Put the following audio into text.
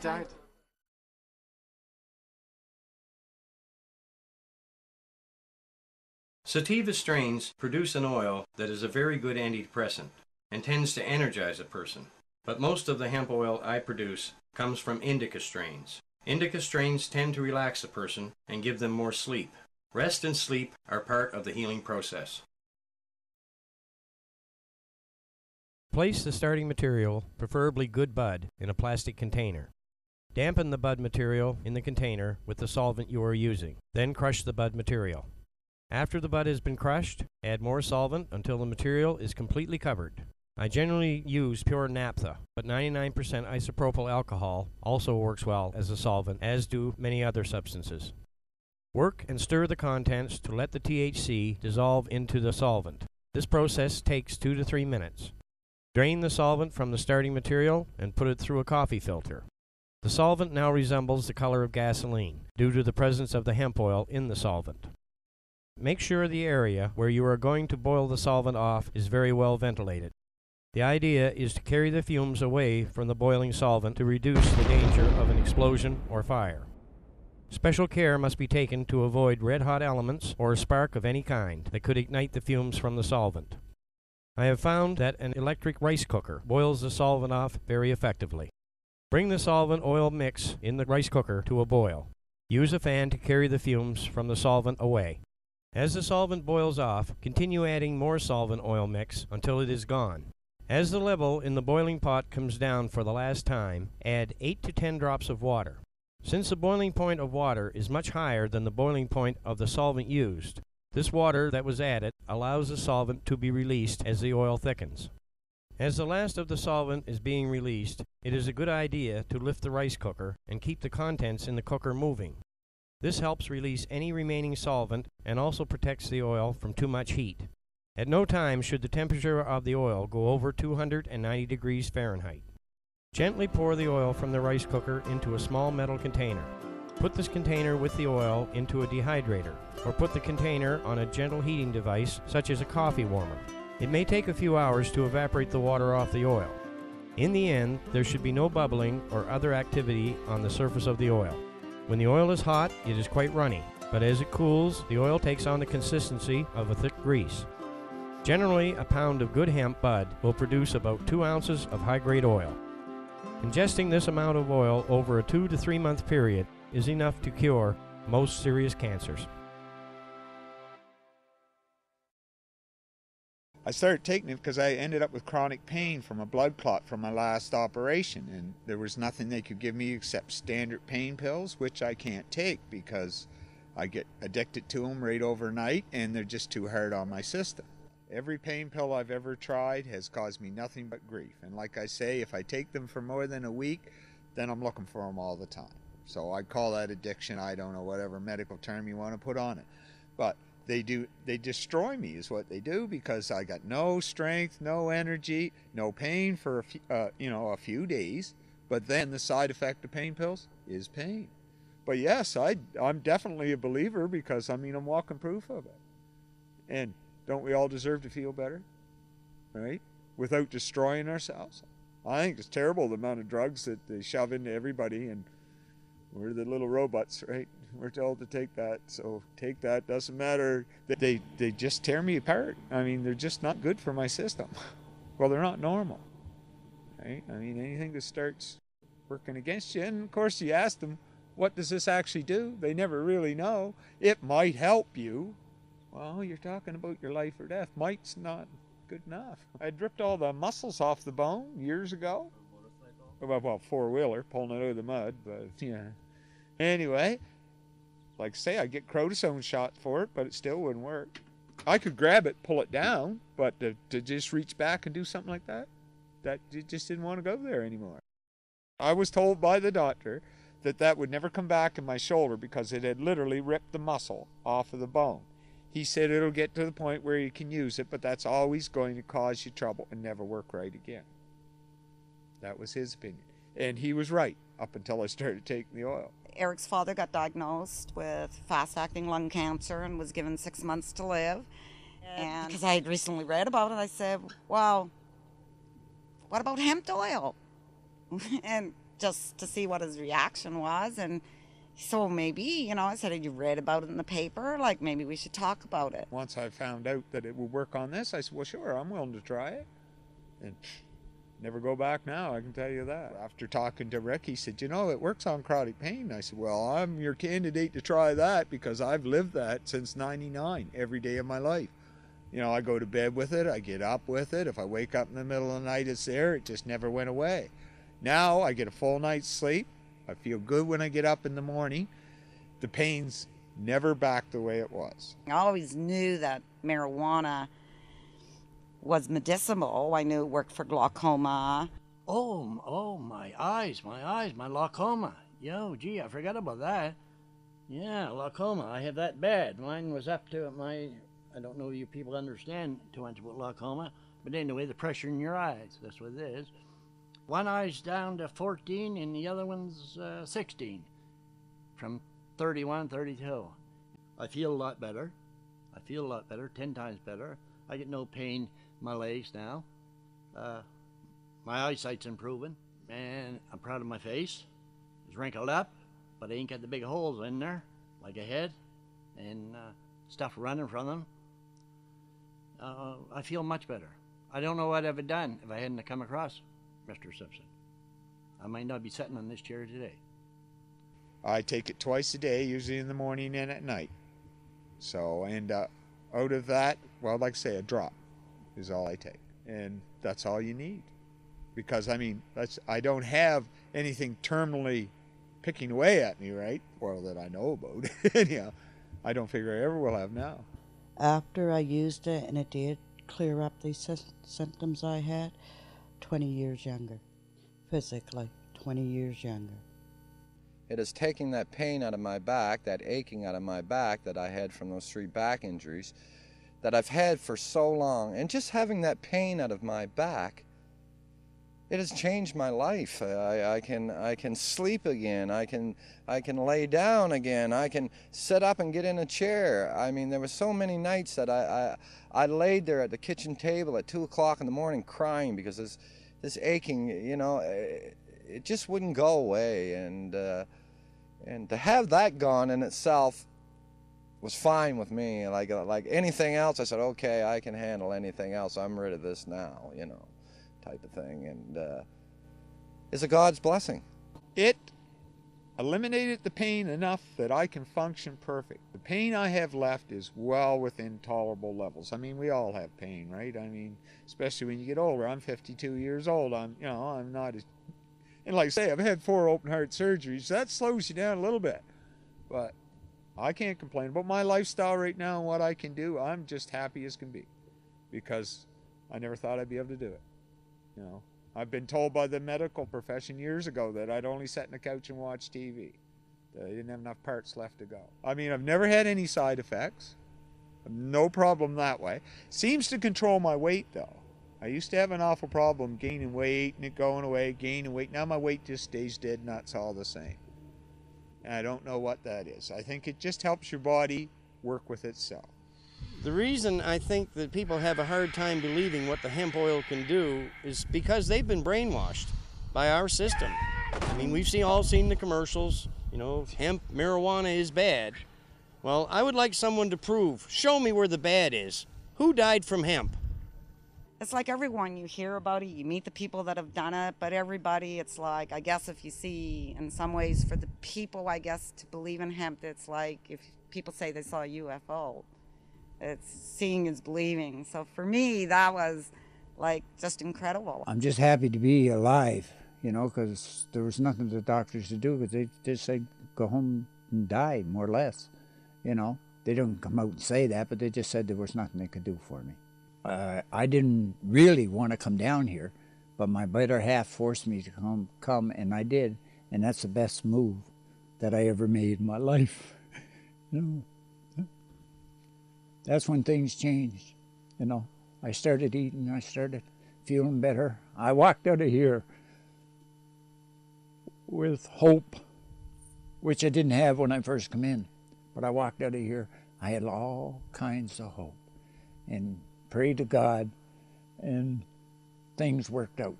Start. Sativa strains produce an oil that is a very good antidepressant and tends to energize a person. But most of the hemp oil I produce comes from indica strains. Indica strains tend to relax a person and give them more sleep. Rest and sleep are part of the healing process. Place the starting material, preferably good bud, in a plastic container. Dampen the bud material in the container with the solvent you are using. Then crush the bud material. After the bud has been crushed, add more solvent until the material is completely covered. I generally use pure naphtha, but 99% isopropyl alcohol also works well as a solvent, as do many other substances. Work and stir the contents to let the THC dissolve into the solvent. This process takes 2 to 3 minutes. Drain the solvent from the starting material and put it through a coffee filter. The solvent now resembles the color of gasoline due to the presence of the hemp oil in the solvent. Make sure the area where you are going to boil the solvent off is very well ventilated. The idea is to carry the fumes away from the boiling solvent to reduce the danger of an explosion or fire. Special care must be taken to avoid red-hot elements or a spark of any kind that could ignite the fumes from the solvent. I have found that an electric rice cooker boils the solvent off very effectively. Bring the solvent oil mix in the rice cooker to a boil. Use a fan to carry the fumes from the solvent away. As the solvent boils off, continue adding more solvent oil mix until it is gone. As the level in the boiling pot comes down for the last time, add 8 to 10 drops of water. Since the boiling point of water is much higher than the boiling point of the solvent used, this water that was added allows the solvent to be released as the oil thickens. As the last of the solvent is being released, it is a good idea to lift the rice cooker and keep the contents in the cooker moving. This helps release any remaining solvent and also protects the oil from too much heat. At no time should the temperature of the oil go over 290 degrees Fahrenheit. Gently pour the oil from the rice cooker into a small metal container. Put this container with the oil into a dehydrator, or put the container on a gentle heating device such as a coffee warmer. It may take a few hours to evaporate the water off the oil. In the end, there should be no bubbling or other activity on the surface of the oil. When the oil is hot, it is quite runny, but as it cools, the oil takes on the consistency of a thick grease. Generally, a pound of good hemp bud will produce about 2 ounces of high-grade oil. Ingesting this amount of oil over a 2 to 3 month period is enough to cure most serious cancers. I started taking it because I ended up with chronic pain from a blood clot from my last operation, and there was nothing they could give me except standard pain pills, which I can't take because I get addicted to them right overnight and they're just too hard on my system. Every pain pill I've ever tried has caused me nothing but grief, and like I say, if I take them for more than a week, then I'm looking for them all the time. So I call that addiction. I don't know, whatever medical term you want to put on it, but they destroy me is what they do, because I got no strength, no energy, no pain for a few days, but then the side effect of pain pills is pain. But yes, I'm definitely a believer, because I'm walking proof of it. And don't we all deserve to feel better, right? Without destroying ourselves. I think it's terrible the amount of drugs that they shove into everybody, and we're the little robots, right? We're told to take that, so take that. Doesn't matter. They just tear me apart. They're just not good for my system. Well, they're not normal, right? Anything that starts working against you, and of course you ask them, what does this actually do? They never really know. It might help you. Well, you're talking about your life or death. Might's not good enough. I ripped all the muscles off the bone years ago. Well, four-wheeler, pulling it out of the mud, but yeah. Anyway, like I say, I get cortisone shot for it, but it still wouldn't work. I could grab it, pull it down, but to just reach back and do something like that, it just didn't want to go there anymore. I was told by the doctor that would never come back in my shoulder because it had literally ripped the muscle off of the bone. He said it'll get to the point where you can use it, but that's always going to cause you trouble and never work right again. That was his opinion. And he was right up until I started taking the oil. Eric's father got diagnosed with fast-acting lung cancer and was given 6 months to live. And because I had recently read about it, I said, well, what about hemp oil? And just to see what his reaction was. And so maybe, you know, I said, "Have you read about it in the paper? Like, maybe we should talk about it." Once I found out that it would work on this, I said, well, sure, I'm willing to try it. And never go back now, I can tell you that. After talking to Rick, he said, you know, it works on chronic pain. I said, well, I'm your candidate to try that because I've lived that since '99, every day of my life. You know, I go to bed with it, I get up with it. If I wake up in the middle of the night, it's there. It just never went away. Now I get a full night's sleep. I feel good when I get up in the morning. The pain's never back the way it was. I always knew that marijuana was medicinal. I knew it worked for glaucoma. Oh, my eyes, my glaucoma. Yo, gee, I forgot about that. Yeah, glaucoma, I have that bad. Mine was up to I don't know if you people understand too much about glaucoma, but anyway, the pressure in your eyes, that's what it is. One eye's down to 14 and the other one's 16, from 31, 32. I feel a lot better. 10 times better. I get no pain in my legs now. My eyesight's improving, and I'm proud of my face. It's wrinkled up, but I ain't got the big holes in there, like I had, and stuff running from them. I feel much better. I don't know what I'd have done if I hadn't come across Mr. Simpson. I might not be sitting on this chair today. I take it twice a day, usually in the morning and at night. So, and out of that, well, like I say, a drop is all I take. And that's all you need. Because, I mean, I don't have anything terminally picking away at me, right? Well, that I know about. Anyhow, I don't figure I ever will have now. After I used it, and it did clear up these symptoms I had, 20 years younger. Physically, 20 years younger. It is taking that pain out of my back, that aching out of my back that I had from those 3 back injuries that I've had for so long, and just having that pain out of my back, it has changed my life. I can sleep again. I can lay down again. I can sit up and get in a chair. I mean, there were so many nights that I laid there at the kitchen table at 2 o'clock in the morning crying because this aching, you know, it just wouldn't go away. And to have that gone in itself was fine with me. Like anything else, I said, okay, I can handle anything else. I'm rid of this now, you know, type of thing. And it's a God's blessing. It eliminated the pain enough that I can function perfect. The pain I have left is well within tolerable levels. I mean, we all have pain, right? I mean, especially when you get older. I'm 52 years old. I'm not as, and like I say, I've had 4 open heart surgeries. That slows you down a little bit, but I can't complain about my lifestyle right now and what I can do. I'm just happy as can be because I never thought I'd be able to do it. You know, I've been told by the medical profession years ago that I'd only sit on the couch and watch TV. That I didn't have enough parts left to go. I mean, I've never had any side effects. No problem that way. Seems to control my weight though. I used to have an awful problem gaining weight and it going away, gaining weight. Now my weight just stays dead and that's all the same. And I don't know what that is. I think it just helps your body work with itself. The reason I think that people have a hard time believing what the hemp oil can do is because they've been brainwashed by our system. I mean, we've all seen the commercials, you know, hemp, marijuana is bad. Well, I would like someone to show me where the bad is. Who died from hemp? It's like everyone, you hear about it, you meet the people that have done it, but everybody, it's like, I guess if you see, in some ways, for the people, I guess, to believe in hemp, it's like if people say they saw a UFO. It's seeing is believing. So for me, that was like just incredible. I'm just happy to be alive, you know, because there was nothing the doctors to do, because they just said, go home and die, more or less, you know. They didn't come out and say that, but they just said there was nothing they could do for me. I didn't really want to come down here, but my better half forced me to come, and I did, and that's the best move that I ever made in my life. You know, that's when things changed. You know, I started eating, I started feeling better. I walked out of here with hope, which I didn't have when I first come in, but I walked out of here, I had all kinds of hope, and prayed to God, and things worked out.